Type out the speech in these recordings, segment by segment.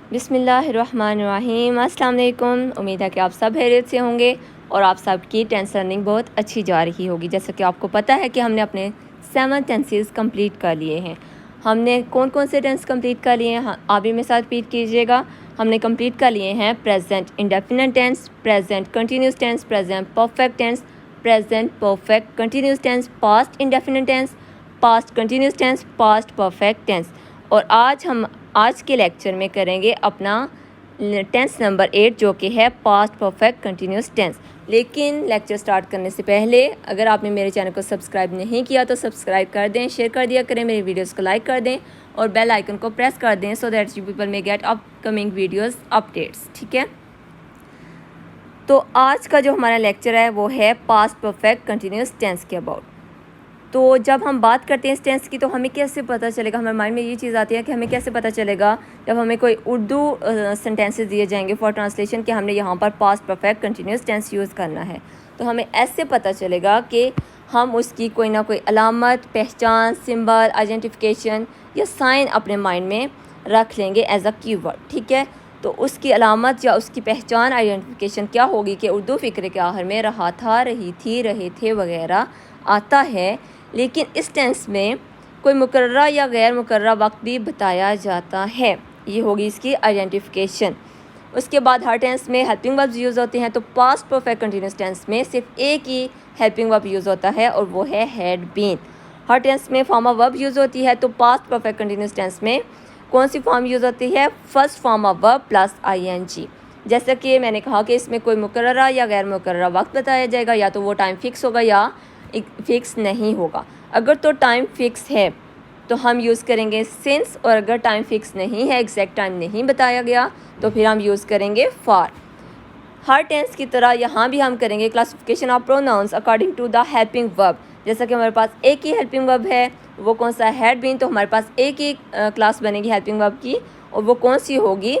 बिस्मिल्लाहिर्रहमानिर्रहीम। अस्सलाम वालेकुम। उम्मीद है कि आप सब खैरियत से होंगे और आप सबकी टेंस लर्निंग बहुत अच्छी जा रही होगी। जैसा कि आपको पता है कि हमने अपने 7 टेंसेस कंप्लीट कर लिए हैं। हमने कौन कौन से टेंस कंप्लीट कर लिए हैं, आप भी मेरे साथ रिपीट कीजिएगा। हमने कंप्लीट कर लिए हैं present indefinite tense, present continuous tense, present perfect tense, present perfect continuous tense, past indefinite tense, past continuous tense, past perfect tense. और आज के लेक्चर में करेंगे अपना टेंस नंबर 8 जो कि है पास्ट परफेक्ट कंटिन्यूस टेंस। लेकिन लेक्चर स्टार्ट करने से पहले अगर आपने मेरे चैनल को सब्सक्राइब नहीं किया तो सब्सक्राइब कर दें, शेयर कर दिया करें, मेरी वीडियोस को लाइक कर दें और बेल आइकन को प्रेस कर दें so that you people may gate upcoming videos updates. ठीक है, तो आज का जो हमारा लेक्चर है वो है पास्ट परफेक्ट कंटिन्यूस टेंस के अबाउट। तो जब हम बात करते हैं इस टेंस की तो हमें कैसे पता चलेगा, हमारे माइंड में ये चीज़ आती है कि हमें कैसे पता चलेगा जब हमें कोई उर्दू सेंटेंसेस दिए जाएंगे फॉर ट्रांसलेशन कि हमने यहाँ पर past perfect continuous tense use करना है। तो हमें ऐसे पता चलेगा कि हम उसकी कोई ना कोई अलामत, पहचान, सिंबल, आइडेंटिफिकेशन या साइन अपने माइंड में रख लेंगे एज अ कीवर्ड। ठीक है, तो उसकी अलामत या उसकी पहचान, आइडेंटिफिकेशन क्या होगी कि उर्दू फ़िक्र के आखिर में रहा था, रही थी, रहे थे वगैरह आता है। लेकिन इस टेंस में कोई मुकर्ररा या गैर मुकर्ररा वक्त भी बताया जाता है, ये होगी इसकी आइडेंटिफिकेशन। उसके बाद हर टेंस में हेल्पिंग वर्ब्स यूज़ होते हैं, तो पास्ट परफेक्ट कंटिन्यूस टेंस में सिर्फ एक ही हेल्पिंग वर्ब यूज़ होता है और वो है हैड बीन। हर टेंस में फॉर्म ऑफ वर्ब यूज़ होती है, तो पास्ट परफेक्ट कंटिन्यूस टेंस में कौन सी फॉर्म यूज़ होती है? First form of verb plus ing। जैसा कि मैंने कहा कि इसमें कोई मुकर्ररा या गैर मुकर्ररा वक्त बताया जाएगा, या तो वो टाइम फिक्स होगा या फिक्स नहीं होगा। अगर तो टाइम फिक्स है तो हम यूज़ करेंगे सिंस, और अगर टाइम फिक्स नहीं है, एग्जैक्ट टाइम नहीं बताया गया, तो फिर हम यूज़ करेंगे फॉर। हर टेंस की तरह यहाँ भी हम करेंगे classification of pronouns according to the helping verb. जैसा कि हमारे पास एक ही हेल्पिंग वर्ब है, वो कौन सा? Had been. तो हमारे पास एक ही क्लास बनेगी हेल्पिंग वर्ब की, और वो कौन सी होगी?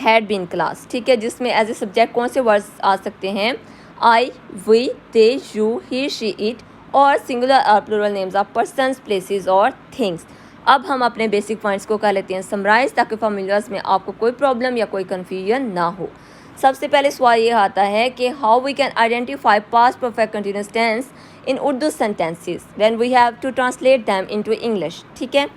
Had been class. ठीक है, जिसमें एज ए सब्जेक्ट कौन से वर्ड्स आ सकते हैं? I, we, they, you, he, she, it, और सिंगुलर और plural names of persons, places और थिंग्स। अब हम अपने बेसिक पॉइंट्स को कर लेते हैं समराइज, ताकि फॉर्मूलाज में आपको कोई प्रॉब्लम या कोई कन्फ्यूजन ना हो। सबसे पहले सवाल ये आता है कि how we can identify past perfect continuous tense in Urdu sentences when we have to translate them into English. ठीक है,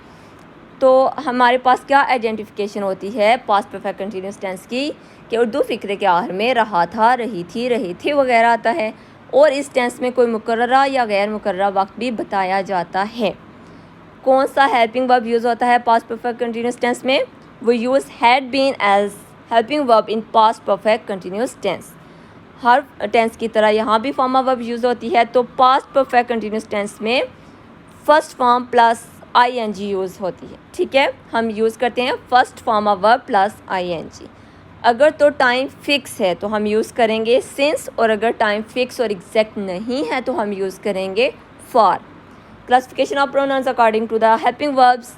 तो हमारे पास क्या आइडेंटिफिकेशन होती है पास्ट परफेक्ट कंटिन्यूस टेंस की कि उर्दू फ़िक्र के आखिर में रहा था, रही थी, रहे थे वगैरह आता है, और इस टेंस में कोई मुकर्ररा या गैर मुकर्ररा वक्त भी बताया जाता है। कौन सा हेल्पिंग वर्ब यूज़ होता है पास्ट परफेक्ट कंटिन्यूस टेंस में? वो use had been as helping verb in past perfect continuous tense. हर टेंस की तरह यहाँ भी फॉर्म ऑफ वर्ब यूज़ होती है, तो पास्ट परफेक्ट कंटिन्यूस टेंस में first form plus ing use होती है। ठीक है, हम यूज़ करते हैं first form of verb plus ing। अगर तो टाइम फिक्स है तो हम यूज़ करेंगे सिंस, और अगर टाइम फिक्स और एग्जैक्ट नहीं है तो हम यूज़ करेंगे for. Classification of pronouns according to the helping verbs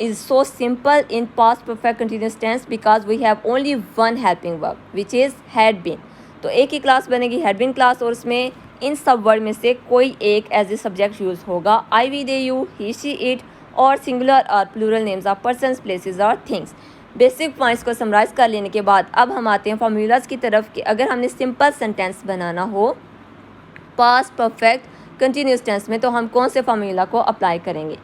is so simple in past perfect continuous tense because we have only one helping verb which is had been। तो एक ही class बनेगी had been class, और उसमें इन सब word में से कोई एक एज ए सब्जेक्ट यूज़ होगा। I, we, they, you, he, she, it, और सिंगुलर और plural names of persons, places और थिंग्स। बेसिक पॉइंट्स को समराइज़ कर लेने के बाद अब हम आते हैं फॉर्मूलाज की तरफ कि अगर हमने सिंपल सेंटेंस बनाना हो पास्ट परफेक्ट कंटिन्यूस टेंस में तो हम कौन से फार्मूला को अप्लाई करेंगे।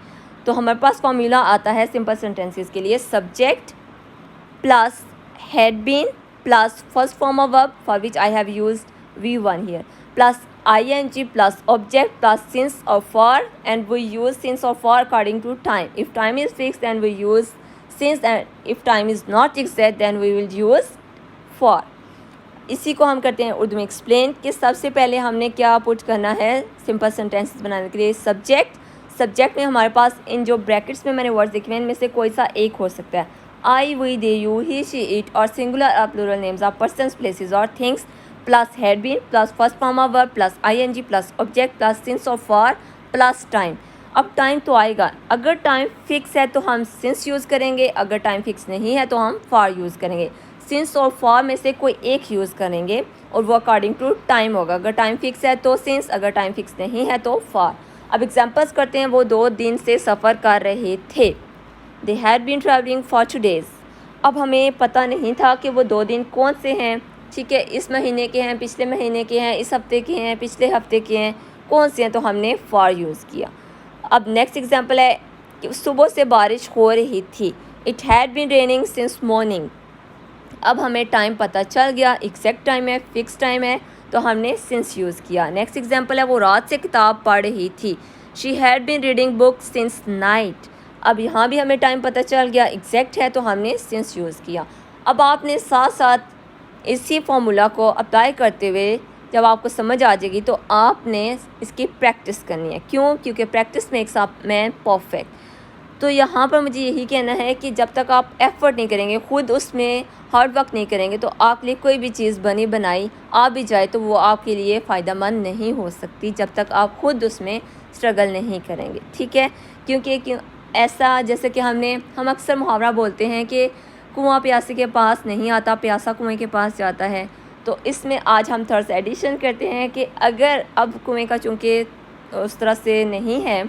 तो हमारे पास फार्मूला आता है सिंपल सेंटेंसेस के लिए subject plus had been plus first form of verb for which I have used V1 here, plus ing plus object plus since और for, and we use since और for according to time. If time is fix then we use since, and if time is not exact then we will use for. इसी को हम करते हैं उर्दू में explain कि सबसे पहले हमने क्या पुट करना है सिंपल सेंटेंसेस बनाने के लिए? सब्जेक्ट में हमारे पास इन जो ब्रैकेट्स में मैंने वर्ड्स लिखे हैं इनमें से कोई सा एक हो सकता है। I, we, they, you, he, she, it, और सिंगुलर और plural names of persons, places और things, plus had been plus first form of verb plus ing plus object plus since और फॉर प्लस टाइम। अब time तो आएगा, अगर time fix है तो हम सिंस यूज़ करेंगे, अगर टाइम फिक्स नहीं है तो हम फॉर यूज़ करेंगे। सिंस और फॉर में से कोई एक यूज़ करेंगे और वो अकॉर्डिंग टू टाइम होगा। अगर टाइम फिक्स है तो सिंस, अगर टाइम फिक्स नहीं है तो फॉर। अब एग्जांपल्स करते हैं। वो 2 दिन से सफ़र कर रहे थे। They had been travelling for 2 days। अब हमें पता नहीं था कि वो 2 दिन कौन से हैं, ठीक है, इस महीने के हैं, पिछले महीने के हैं, इस हफ्ते के हैं, पिछले हफ्ते के हैं, कौन से हैं, तो हमने फॉर यूज़ किया। अब नेक्स्ट एग्जांपल है कि सुबह से बारिश हो रही थी। It had been raining since morning. अब हमें टाइम पता चल गया, एग्जैक्ट टाइम है, फिक्स टाइम है, तो हमने सिंस यूज़ किया। नेक्स्ट एग्जांपल है वो रात से किताब पढ़ रही थी। She had been reading book since night. अब यहाँ भी हमें टाइम पता चल गया, एग्जैक्ट है, तो हमने सिंस यूज़ किया। अब आपने साथ साथ इसी फॉर्मूला को अप्लाई करते हुए जब आपको समझ आ जाएगी तो आपने इसकी प्रैक्टिस करनी है। क्यों? क्योंकि प्रैक्टिस मेक्स आप मैन परफेक्ट। तो यहाँ पर मुझे यही कहना है कि जब तक आप एफ़र्ट नहीं करेंगे, ख़ुद उसमें हार्ड वर्क नहीं करेंगे, तो आपके लिए कोई भी चीज़ बनी बनाई आ भी जाए तो वो आपके लिए फ़ायदेमंद नहीं हो सकती जब तक आप ख़ुद उसमें स्ट्रगल नहीं करेंगे, ठीक है। क्योंकि ऐसा जैसे कि हम अक्सर मुहावरा बोलते हैं कि कुआँ प्यासे के पास नहीं आता, प्यासा कुएँ के पास जाता है। तो इसमें आज हम थोड़ा सा एडिशन करते हैं कि अगर अब कुएँ का चूँकि उस तरह से नहीं है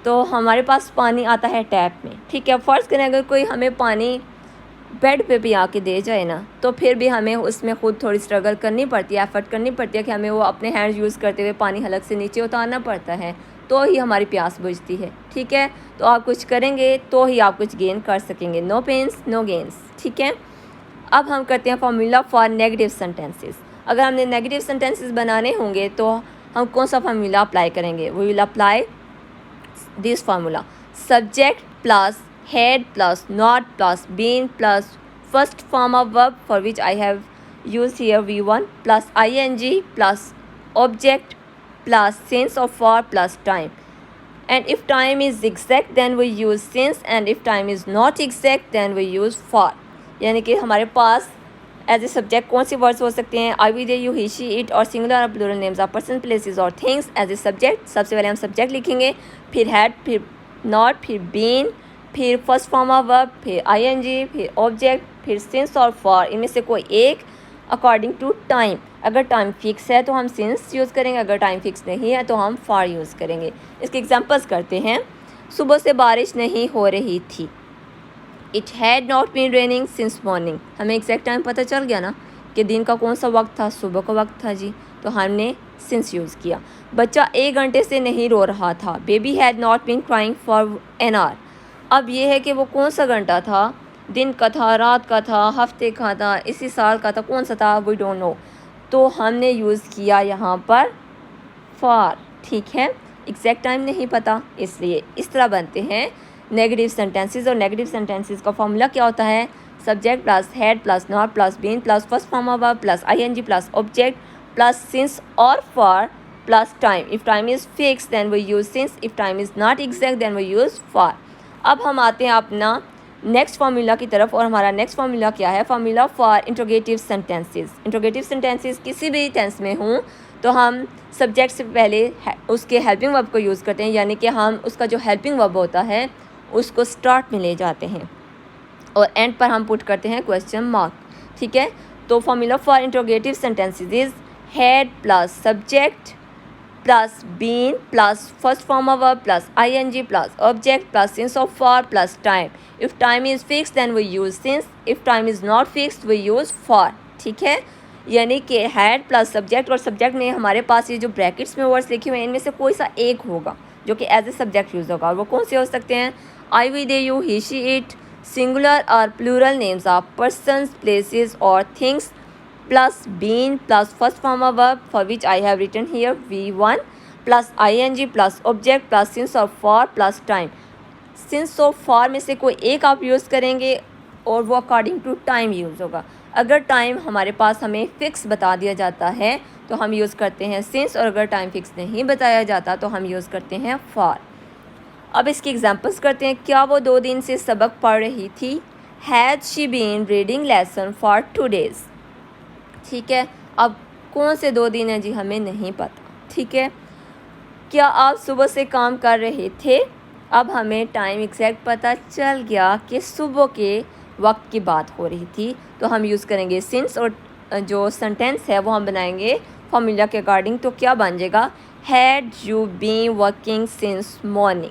तो हमारे पास पानी आता है टैप में, ठीक है। फ़र्ज़ करें अगर कोई हमें पानी बेड पे भी आके दे जाए ना, तो फिर भी हमें उसमें ख़ुद थोड़ी स्ट्रगल करनी पड़ती है, एफ़र्ट करनी पड़ती है कि हमें वो अपने हैंड यूज़ करते हुए पानी हलक से नीचे उतारना पड़ता है, तो ही हमारी प्यास बुझती है, ठीक है। तो आप कुछ करेंगे तो ही आप कुछ गेन कर सकेंगे। नो पेन्स नो गेन्स, ठीक है। अब हम करते हैं फार्मूला फॉर नेगेटिव सेंटेंसेस। अगर हमने नेगेटिव सेंटेंसेस बनाने होंगे तो हम कौन सा फार्मूला अप्लाई करेंगे? We will apply this formula: subject plus had plus not plus been plus first form of verb for which I have used here V1 plus ing plus object plus since or for plus time. And if time is exact then we use since, and if time is not exact then we use for. यानी कि हमारे पास as a subject कौन से words हो सकते हैं? I, we, they, you, he, she, it और singular और plural names of person, places और थिंग्स। एज ए सब्जेक्ट सबसे पहले हम सब्जेक्ट लिखेंगे, फिर हैड, फिर नॉट, फिर बीन, फिर फर्स्ट फॉर्म ऑफ वर्ब, फिर आईएनजी, फिर ऑब्जेक्ट, फिर सिंस और फॉर। इनमें से कोई एक अकॉर्डिंग टू टाइम। अगर टाइम फिक्स है तो हम सिंस यूज़ करेंगे, अगर टाइम फिक्स नहीं है तो हम फॉर यूज़ करेंगे। इसके एग्जांपल्स करते हैं। सुबह से बारिश नहीं हो रही थी। It had not been raining since morning. हमें एग्जैक्ट टाइम पता चल गया ना कि दिन का कौन सा वक्त था, सुबह का वक्त था जी, तो हमने सिंस यूज़ किया। बच्चा 1 घंटे से नहीं रो रहा था। Baby had not been crying for an hour. अब ये है कि वो कौन सा घंटा था, दिन का था, रात का था, हफ्ते का था, इसी साल का था, कौन सा था, वी डोंट नो। तो हमने यूज़ किया यहाँ पर फॉर, ठीक है। एग्जैक्ट टाइम नहीं पता, इसलिए इस तरह बनते हैं नेगेटिव सेंटेंसेस। और नेगेटिव सेंटेंसेस का फॉर्मूला क्या होता है? Subject plus had plus not plus been plus first form of verb plus ING plus object plus since और for plus time. If time is fix then we use since, if time is not exact then we use for. अब हम आते हैं अपना next formula की तरफ, और हमारा नेक्स्ट फार्मूला क्या है? Formula for interrogative sentences. Interrogative sentences किसी भी टेंस में हों तो हम सब्जेक्ट से पहले उसके हेल्पिंग वर्ब को यूज़ करते हैं, यानी कि हम उसका जो हेल्पिंग वर्ब होता है उसको स्टार्ट में ले जाते हैं और एंड पर हम पुट करते हैं क्वेश्चन मार्क, ठीक है। तो formula for interrogative sentences is had plus subject plus been plus first form of verb plus ING plus object plus since of for plus time. If time is fix then we use since, if time is not fix we use for, ठीक है। यानी कि had plus subject, और subject में हमारे पास ये जो brackets में वर्ड्स लिखे हुए हैं इनमें से कोई सा एक होगा जो कि एज ए सब्जेक्ट यूज़ होगा। और वो कौन से हो सकते हैं? I, we, they, you, he, she, it, singular और plural names of persons, places और things, plus been plus first form of verb for which I have written here V1 plus ING plus object plus since और for plus time. Since और for में से कोई एक आप use करेंगे और वो अकॉर्डिंग टू टाइम यूज़ होगा। अगर टाइम हमारे पास हमें फ़िक्स बता दिया जाता है तो हम यूज़ करते हैं सिंस, और अगर टाइम फ़िक्स नहीं बताया जाता तो हम यूज़ करते हैं फॉर। अब इसकी एग्जांपल्स करते हैं। क्या वो 2 दिन से सबक पढ़ रही थी? Had she been reading lesson for 2 days, ठीक है। अब कौन से 2 दिन हैं जी, हमें नहीं पता, ठीक है। क्या आप सुबह से काम कर रहे थे? अब हमें टाइम एग्जैक्ट पता चल गया कि सुबह के वक्त की बात हो रही थी, तो हम यूज़ करेंगे सिंस, और जो सेंटेंस है वो हम बनाएंगे फॉर्मूला के अकॉर्डिंग। तो क्या बन जाएगा? Had you been working since morning.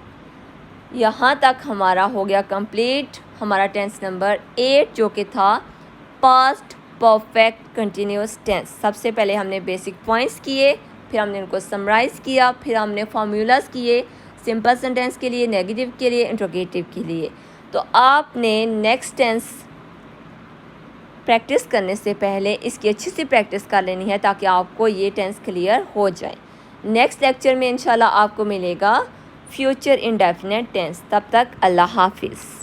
यहाँ तक हमारा हो गया कंप्लीट। हमारा टेंस नंबर 8 जो कि था पास्ट परफेक्ट कंटिन्यूस टेंस। सबसे पहले हमने बेसिक पॉइंट्स किए, फिर हमने उनको समराइज़ किया, फिर हमने फार्मूलाज किए सिंपल सेंटेंस के लिए, नेगेटिव के लिए, इंट्रोगेटिव के लिए। तो आपने नेक्स्ट टेंस प्रैक्टिस करने से पहले इसकी अच्छी सी प्रैक्टिस कर लेनी है ताकि आपको ये टेंस क्लियर हो जाए। नेक्स्ट लेक्चर में इंशाल्लाह आपको मिलेगा फ्यूचर इंडेफिनिट टेंस। तब तक अल्लाह हाफिज़।